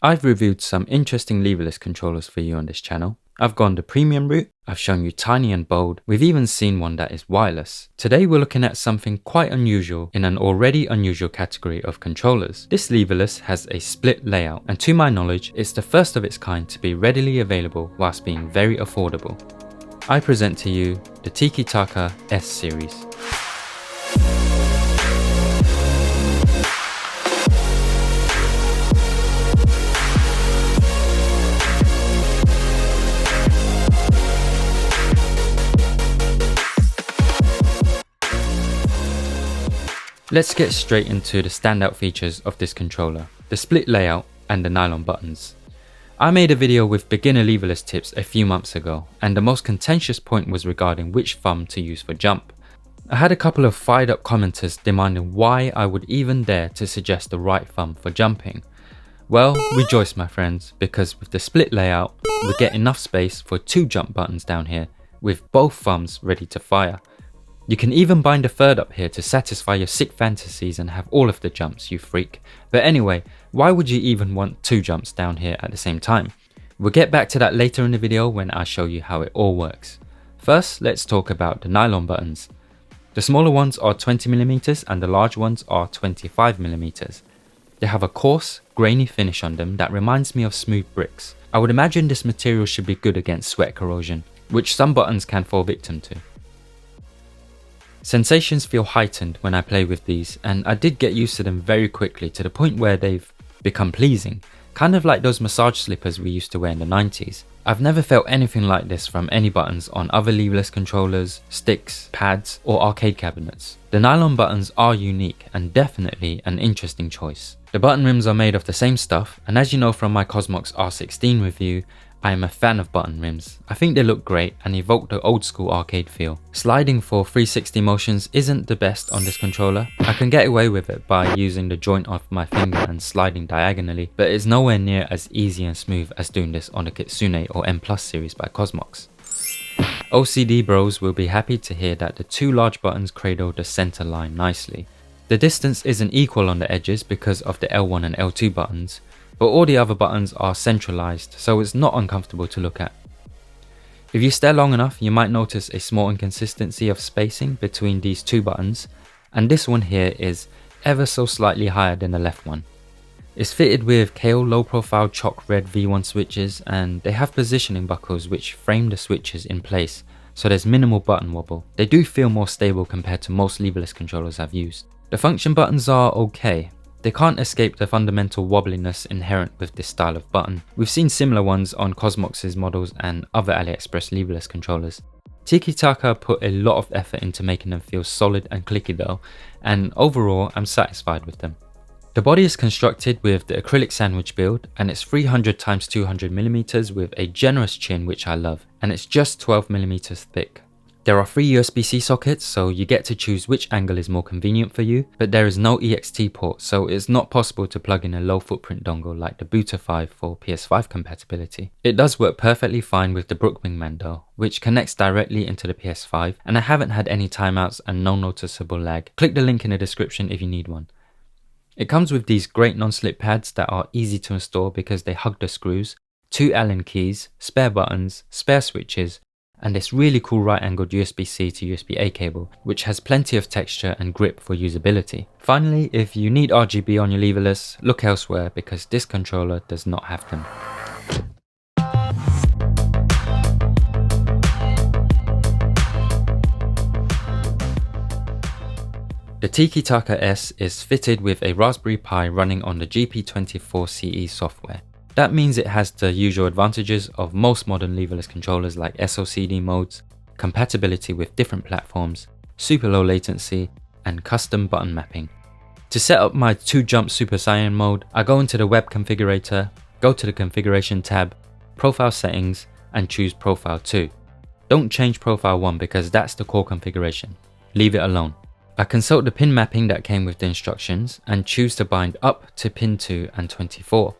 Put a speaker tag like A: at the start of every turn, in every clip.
A: I've reviewed some interesting leverless controllers for you on this channel. I've gone the premium route, I've shown you tiny and bold, we've even seen one that is wireless. Today we're looking at something quite unusual in an already unusual category of controllers. This leverless has a split layout, and to my knowledge it's the first of its kind to be readily available whilst being very affordable. I present to you the Tikitaka S series. Let's get straight into the standout features of this controller, the split layout and the nylon buttons. I made a video with beginner leverless tips a few months ago, and the most contentious point was regarding which thumb to use for jump. I had a couple of fired up commenters demanding why I would even dare to suggest the right thumb for jumping. Well, rejoice my friends, because with the split layout, we get enough space for 2 jump buttons down here, with both thumbs ready to fire. You can even bind a third up here to satisfy your sick fantasies and have all of the jumps, you freak. But anyway, why would you even want 2 jumps down here at the same time? We'll get back to that later in the video when I show you how it all works. First, let's talk about the nylon buttons. The smaller ones are 20mm and the large ones are 25mm. They have a coarse, grainy finish on them that reminds me of smooth bricks. I would imagine this material should be good against sweat corrosion, which some buttons can fall victim to. Sensations feel heightened when I play with these, and I did get used to them very quickly to the point where they've become pleasing, kind of like those massage slippers we used to wear in the 90s. I've never felt anything like this from any buttons on other leverless controllers, sticks, pads or arcade cabinets. The nylon buttons are unique and definitely an interesting choice. The button rims are made of the same stuff, and as you know from my Cosmox R16 review, I am a fan of button rims. I think they look great and evoke the old school arcade feel. Sliding for 360 motions isn't the best on this controller. I can get away with it by using the joint of my finger and sliding diagonally, but it's nowhere near as easy and smooth as doing this on the Kitsune or M Plus series by Cosmox. OCD bros will be happy to hear that the 2 large buttons cradle the center line nicely. The distance isn't equal on the edges because of the L1 and L2 buttons, but all the other buttons are centralized, so it's not uncomfortable to look at. If you stare long enough, you might notice a small inconsistency of spacing between these 2 buttons, and this one here is ever so slightly higher than the left one. It's fitted with Kale low profile chalk red V1 switches, and they have positioning buckles which frame the switches in place, so there's minimal button wobble. They do feel more stable compared to most leverless controllers I've used. The function buttons are okay. They can't escape the fundamental wobbliness inherent with this style of button. We've seen similar ones on Cosmox's models and other AliExpress leverless controllers. Tikitaka put a lot of effort into making them feel solid and clicky though, and overall I'm satisfied with them. The body is constructed with the acrylic sandwich build, and it's 300x200mm with a generous chin which I love, and it's just 12mm thick. There are 3 USB-C sockets, so you get to choose which angle is more convenient for you, but there is no EXT port, so it's not possible to plug in a low footprint dongle like the Boota 5 for PS5 compatibility. It does work perfectly fine with the Brookwingman though, which connects directly into the PS5, and I haven't had any timeouts and no noticeable lag. Click the link in the description if you need one. It comes with these great non-slip pads that are easy to install because they hug the screws, 2 Allen keys, spare buttons, spare switches, and this really cool right angled USB-C to USB-A cable, which has plenty of texture and grip for usability. Finally, if you need RGB on your leverless, look elsewhere because this controller does not have them. The Tikitaka S is fitted with a Raspberry Pi running on the GP24CE software. That means it has the usual advantages of most modern leverless controllers like SOCD modes, compatibility with different platforms, super low latency, and custom button mapping. To set up my 2 jump Super Saiyan mode, I go into the web configurator, go to the configuration tab, profile settings, and choose profile 2. Don't change profile 1 because that's the core configuration. Leave it alone. I consult the pin mapping that came with the instructions and choose to bind up to pin 2 and 24.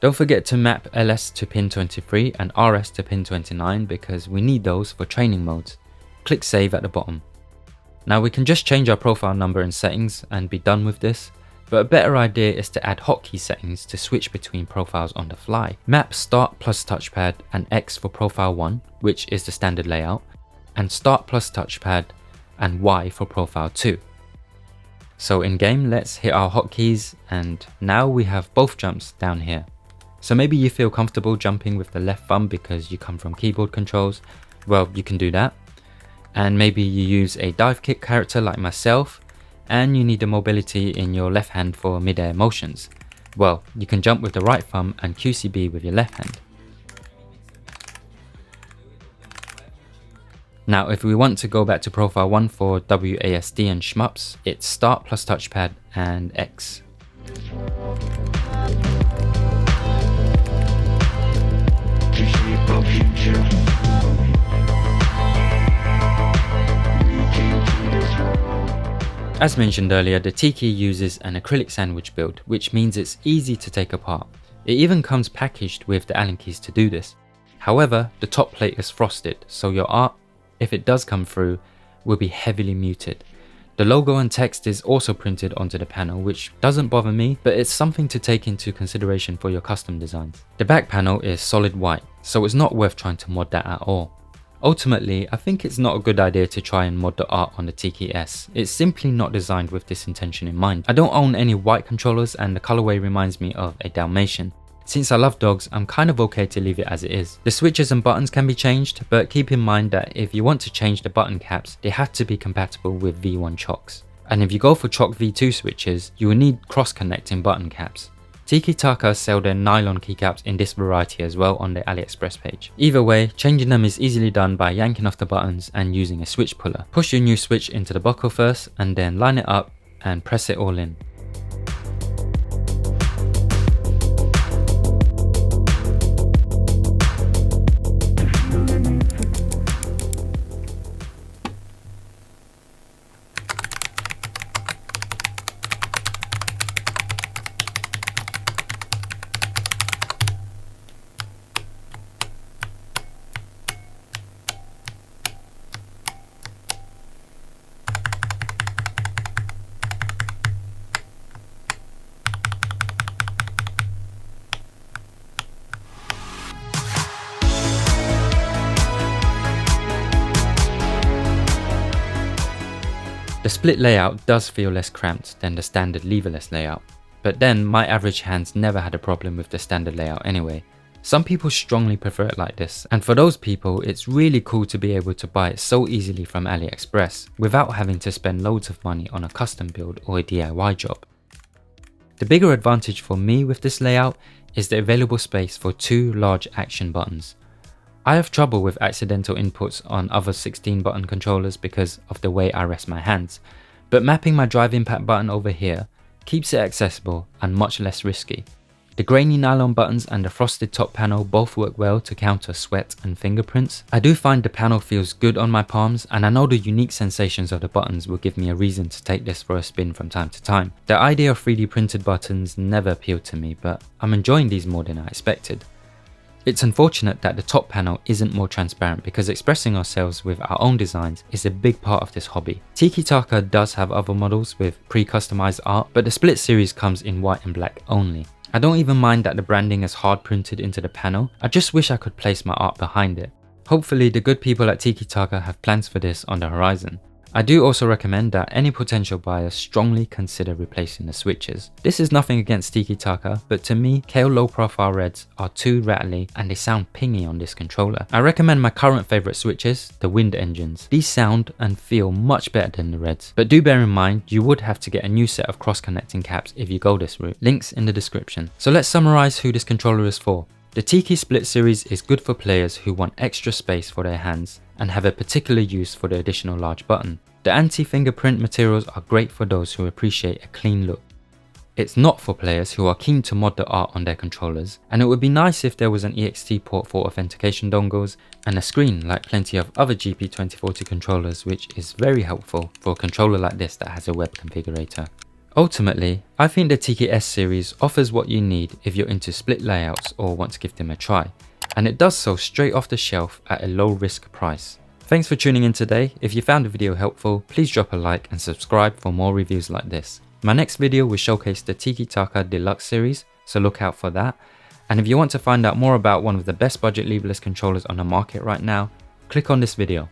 A: Don't forget to map LS to pin 23 and RS to pin 29 because we need those for training modes. Click save at the bottom. Now we can just change our profile number and settings and be done with this, but a better idea is to add hotkey settings to switch between profiles on the fly. Map Start plus Touchpad and X for Profile 1, which is the standard layout, and Start plus Touchpad and Y for Profile 2. So in game, let's hit our hotkeys, and now we have both jumps down here. So maybe you feel comfortable jumping with the left thumb because you come from keyboard controls. Well, you can do that. And maybe you use a dive kick character like myself, and you need the mobility in your left hand for mid-air motions. Well, you can jump with the right thumb and QCB with your left hand. Now if we want to go back to Profile 1 for WASD and shmups, it's Start plus Touchpad and X. As mentioned earlier, the Tiki uses an acrylic sandwich build, which means it's easy to take apart. It even comes packaged with the Allen keys to do this. However, the top plate is frosted, so your art, if it does come through, will be heavily muted. The logo and text is also printed onto the panel, which doesn't bother me, but it's something to take into consideration for your custom designs. The back panel is solid white, so it's not worth trying to mod that at all. Ultimately, I think it's not a good idea to try and mod the art on the Tiki S. It's simply not designed with this intention in mind. I don't own any white controllers, and the colorway reminds me of a Dalmatian. Since I love dogs, I'm kind of okay to leave it as it is. The switches and buttons can be changed, but keep in mind that if you want to change the button caps, they have to be compatible with V1 chocks. And if you go for chock V2 switches, you will need cross-connecting button caps. Tikitaka sell their nylon keycaps in this variety as well on their AliExpress page. Either way, changing them is easily done by yanking off the buttons and using a switch puller. Push your new switch into the buckle first and then line it up and press it all in. The split layout does feel less cramped than the standard leverless layout, but then my average hands never had a problem with the standard layout anyway. Some people strongly prefer it like this, and for those people it's really cool to be able to buy it so easily from AliExpress without having to spend loads of money on a custom build or a DIY job. The bigger advantage for me with this layout is the available space for 2 large action buttons. I have trouble with accidental inputs on other 16 button controllers because of the way I rest my hands, but mapping my drive impact button over here keeps it accessible and much less risky. The grainy nylon buttons and the frosted top panel both work well to counter sweat and fingerprints. I do find the panel feels good on my palms, and I know the unique sensations of the buttons will give me a reason to take this for a spin from time to time. The idea of 3D printed buttons never appealed to me, but I'm enjoying these more than I expected. It's unfortunate that the top panel isn't more transparent because expressing ourselves with our own designs is a big part of this hobby. Tikitaka does have other models with pre-customized art, but the Split series comes in white and black only. I don't even mind that the branding is hard printed into the panel, I just wish I could place my art behind it. Hopefully the good people at Tikitaka have plans for this on the horizon. I do also recommend that any potential buyers strongly consider replacing the switches. This is nothing against Tikitaka, but to me, Kale low profile reds are too rattly and they sound pingy on this controller. I recommend my current favourite switches, the wind engines. These sound and feel much better than the reds, but do bear in mind you would have to get a new set of cross-connecting caps if you go this route. Links in the description. So let's summarise who this controller is for. The Tiki Split series is good for players who want extra space for their hands and have a particular use for the additional large button. The anti-fingerprint materials are great for those who appreciate a clean look. It's not for players who are keen to mod the art on their controllers, and it would be nice if there was an EXT port for authentication dongles and a screen like plenty of other GP2040 controllers, which is very helpful for a controller like this that has a web configurator. Ultimately, I think the Tiki S series offers what you need if you're into split layouts or want to give them a try, and it does so straight off the shelf at a low risk price. Thanks for tuning in today. If you found the video helpful, please drop a like and subscribe for more reviews like this. My next video will showcase the Tikitaka Deluxe series, so look out for that. And if you want to find out more about one of the best budget leverless controllers on the market right now, click on this video.